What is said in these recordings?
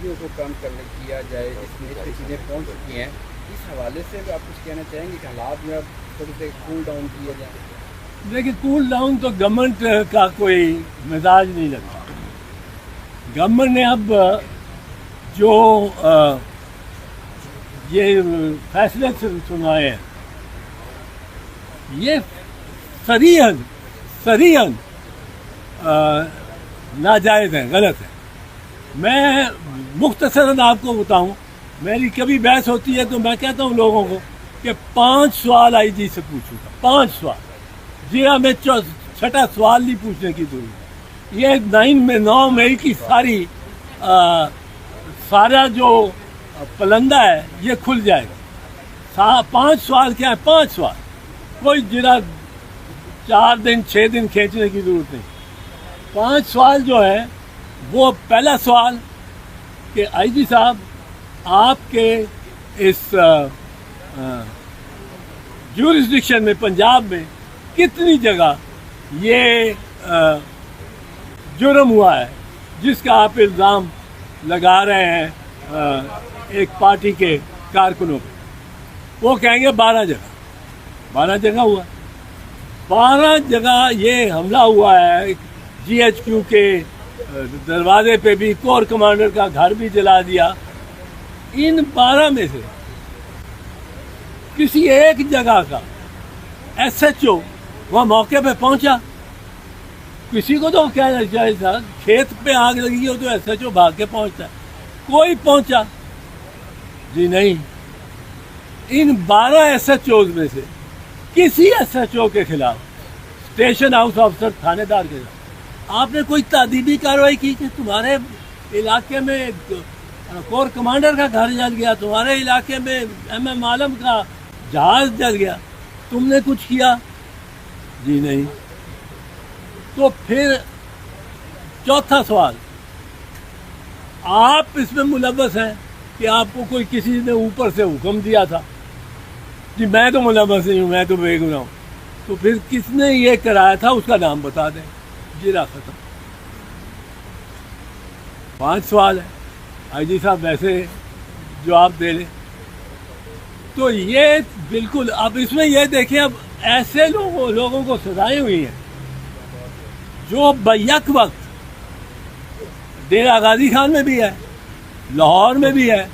پابندیوں کو کم کیا جائے، جس میں اتنی چیزیں پہنچ چکی ہیں، اس حوالے سے بھی آپ کچھ کہنا چاہیں گے کہ حالات میں اب تھوڑے سے کول ڈاؤن کیا جائے؟ دیکھیے کول ڈاؤن تو گورنمنٹ کا کوئی مزاج نہیں لگتا. گورنمنٹ نے اب جو یہ فیصلے سنائے ہیں یہ صریحاً ناجائز ہیں، غلط ہے. میں مختصراً آپ کو بتاؤں، میری کبھی بحث ہوتی ہے تو میں کہتا ہوں لوگوں کو کہ 5 سوال آئی جی سے پوچھوں گا، 5 سوال. جی ہمیں 6واں سوال نہیں پوچھنے کی ضرورت. یہ 9 مئی کی سارا جو پلندہ ہے یہ کھل جائے گا. 5 سوال کیا ہے؟ 5 سوال کوئی جرا 4 دن 6 دن کھینچنے کی ضرورت نہیں. 5 سوال جو ہے وہ پہلا سوال کہ آئی جی صاحب آپ کے اس جورسڈکشن میں پنجاب میں کتنی جگہ یہ جرم ہوا ہے جس کا آپ الزام لگا رہے ہیں ایک پارٹی کے کارکنوں پہ. وہ کہیں گے 12 جگہ ہوا. 12 جگہ یہ حملہ ہوا ہے. جی ایچ کیو کے دروازے پہ بھی کور کمانڈر کا گھر بھی جلا دیا. ان 12 میں سے کسی ایک جگہ کا ایس ایچ او وہاں موقع پہ پہنچا؟ کسی کو تو کہنا چاہیے تھا کھیت پہ آگ لگی ہو تو ایس ایچ او بھاگ کے پہنچتا ہے. کوئی پہنچا؟ جی نہیں. ان 12 ایس ایچ اوز میں سے کسی ایس ایچ او کے خلاف، اسٹیشن ہاؤس افسر تھانے دار کے خلاف آپ نے کوئی تعدیبی کارروائی کی کہ تمہارے علاقے میں کور کمانڈر کا گھر جل گیا، تمہارے علاقے میں ایم عالم کا جہاز جل گیا، تم نے کچھ کیا؟ جی نہیں. تو پھر چوتھا سوال، آپ اس میں ملوث ہیں کہ آپ کو کوئی کسی نے اوپر سے حکم دیا تھا؟ جی میں تو ملوث نہیں ہوں، میں تو بے گناہ ہوں. تو پھر کس نے یہ کرایا تھا اس کا نام بتا دیں. جرا ختم. 5 سوال ہے. آئی جی صاحب ویسے جواب دے لیں. تو یہ بالکل اب اس میں یہ دیکھیں، اب ایسے لوگوں کو سزائیں ہوئی ہیں جو بیک وقت ڈیرہ غازی خان میں بھی ہے، لاہور میں بھی ہے،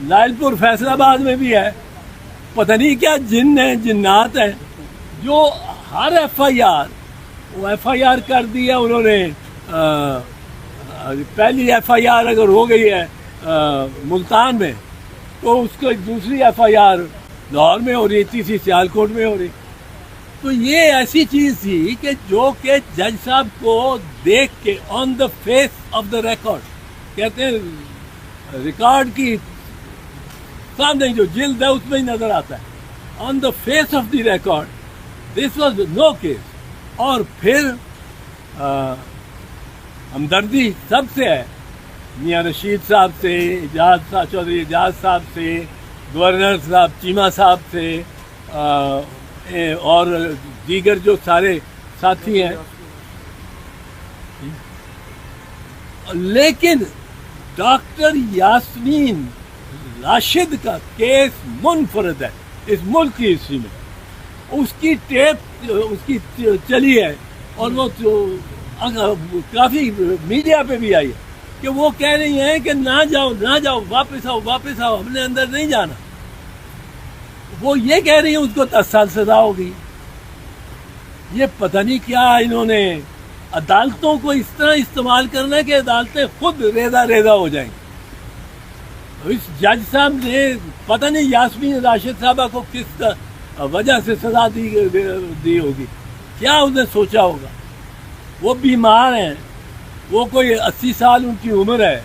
لائل پور فیصل آباد میں بھی ہے. پتہ نہیں کیا جن ہیں، جنات ہیں جو ہر ایف آئی آر کر دی ہے انہوں نے. پہلی ایف آئی آر اگر ہو گئی ہے ملتان میں تو اس کو دوسری ایف آئی آر لاہور میں ہو رہی، تیسری سیالکوٹ میں ہو رہی. تو یہ ایسی چیز تھی کہ جو کہ جج صاحب کو دیکھ کے on the face of the record, کہتے ہیں ریکارڈ کی سامنے جو جلد ہے اس میں ہی نظر آتا ہے. On the face of the record this was no case. اور پھر ہمدردی سب سے ہے، میاں رشید صاحب سے، چودھری اعجاز صاحب سے، گورنر صاحب چیمہ صاحب سے، اور دیگر جو سارے ساتھی ہیں. لیکن ڈاکٹر یاسمین راشد کا کیس منفرد ہے اس ملک کی ہسٹری میں. اس کی ٹیپ اس کی چلی ہے اور وہ کافی میڈیا پہ بھی آئی ہے کہ وہ کہہ رہی ہیں کہ نہ جاؤ، واپس آؤ، ہم نے اندر نہیں جانا. وہ یہ کہہ رہی ہیں اس کو 10 سال سزا ہو گئی. یہ پتہ نہیں کیا انہوں نے عدالتوں کو اس طرح استعمال کرنا ہے کہ عدالتیں خود ریزہ ہو جائیں گی. اس جج صاحب نے پتہ نہیں یاسمین راشد صاحبہ کو کس وجہ سے سزا دی ہوگی، کیا اس نے سوچا ہوگا. وہ بیمار ہیں، وہ کوئی 80 سال ان کی عمر ہے.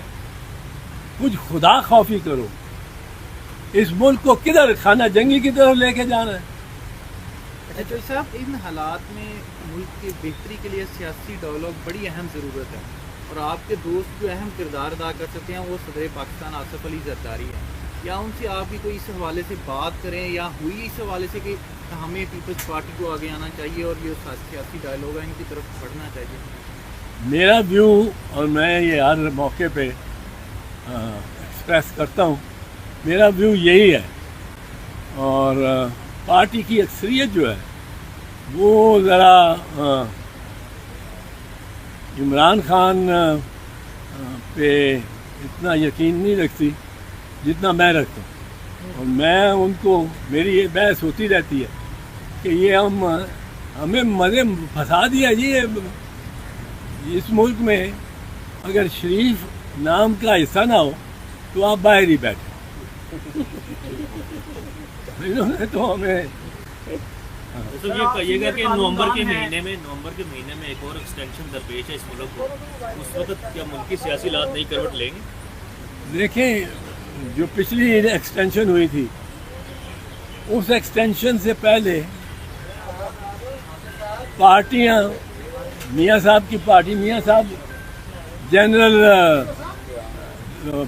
کچھ خدا خوفی کرو. اس ملک کو کدھر خانہ جنگی کی طرف لے کے جانا ہے. اچھا صاحب، ان حالات میں ملک کی بہتری کے لیے سیاسی ڈائلاگ بڑی اہم ضرورت ہے، اور آپ کے دوست جو اہم کردار ادا کر سکتے ہیں وہ صدر پاکستان آصف علی زرداری ہیں. یا ان سے آپ کی کوئی اس حوالے سے بات کریں یا ہوئی اس حوالے سے کہ ہمیں پیپلز پارٹی کو آگے آنا چاہیے اور یہ سیاسی ڈائلاگ ہے ان کی طرف بڑھنا چاہیے؟ میرا ویو، اور میں یہ ہر موقع پہ ایکسپریس کرتا ہوں. میرا ویو یہی ہے. اور پارٹی کی اکثریت جو ہے وہ ذرا عمران خان پہ اتنا یقین نہیں رکھتی جتنا میں رکھتا ہوں. اور میں ان کو, میری یہ بحث ہوتی رہتی ہے کہ یہ ہمیں مزے پھنسا دیا جی. اس ملک میں اگر شریف نام کا حصہ نہ ہو تو آپ باہر ہی بیٹھے. انہوں نے تو ہمیں تو یہ کہیے گا کہ نومبر کے مہینے میں ایک اور ایکسٹینشن درپیش ہے اس ملک کو, اس وقت کیا ملک کی سیاسی حالات نئی کروٹ لیں گے؟ دیکھیں, جو پچھلی ایکسٹینشن ہوئی تھی اس ایکسٹینشن سے پہلے پارٹیاں, میاں صاحب کی پارٹی, میاں صاحب جنرل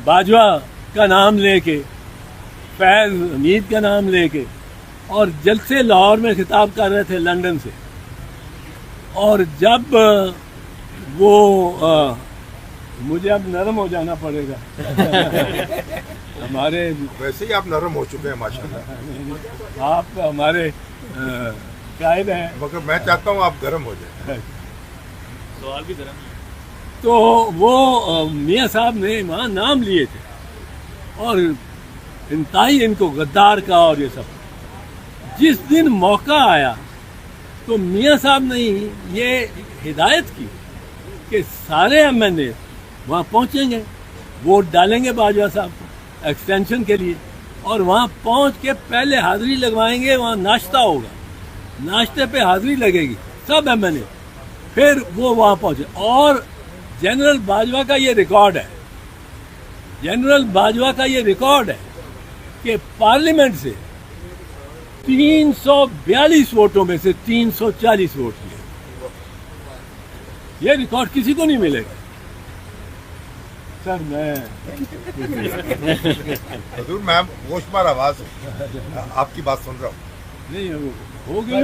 باجوہ کا نام لے کے, فیض حمید کا نام لے کے, اور جلسے لاہور میں خطاب کر رہے تھے لندن سے. اور جب وہ مجھے اب نرم ہو جانا پڑے گا ہمارے ویسے ہی آپ نرم ہو چکے ہیں ماشاءاللہ. آپ ہمارے قائد ہیں, مگر میں چاہتا ہوں آپ گرم ہو جائیں. سوال بھی گرم ہے. تو وہ میاں صاحب نے وہاں نام لیے تھے اور انتہائی ان کو غدار کا اور یہ سب. جس دن موقع آیا تو میاں صاحب نے یہ ہدایت کی کہ سارے ایم این اے وہاں پہنچیں گے, ووٹ ڈالیں گے باجوہ صاحب کو ایکسٹینشن کے لیے, اور وہاں پہنچ کے پہلے حاضری لگوائیں گے. وہاں ناشتہ ہوگا, ناشتے پہ حاضری لگے گی سب ایم این اے, پھر وہ وہاں پہنچے. اور جنرل باجوہ کا یہ ریکارڈ ہے, جنرل باجوہ کا یہ ریکارڈ ہے کہ پارلیمنٹ سے 342 ووٹوں میں سے 340 ووٹ لیے. یہ ریکارڈ کسی کو نہیں ملے گا. سر میں حضور میں گوشت مار آواز ہوں, آپ کی بات سن رہا ہوں. نہیں ہو گئی.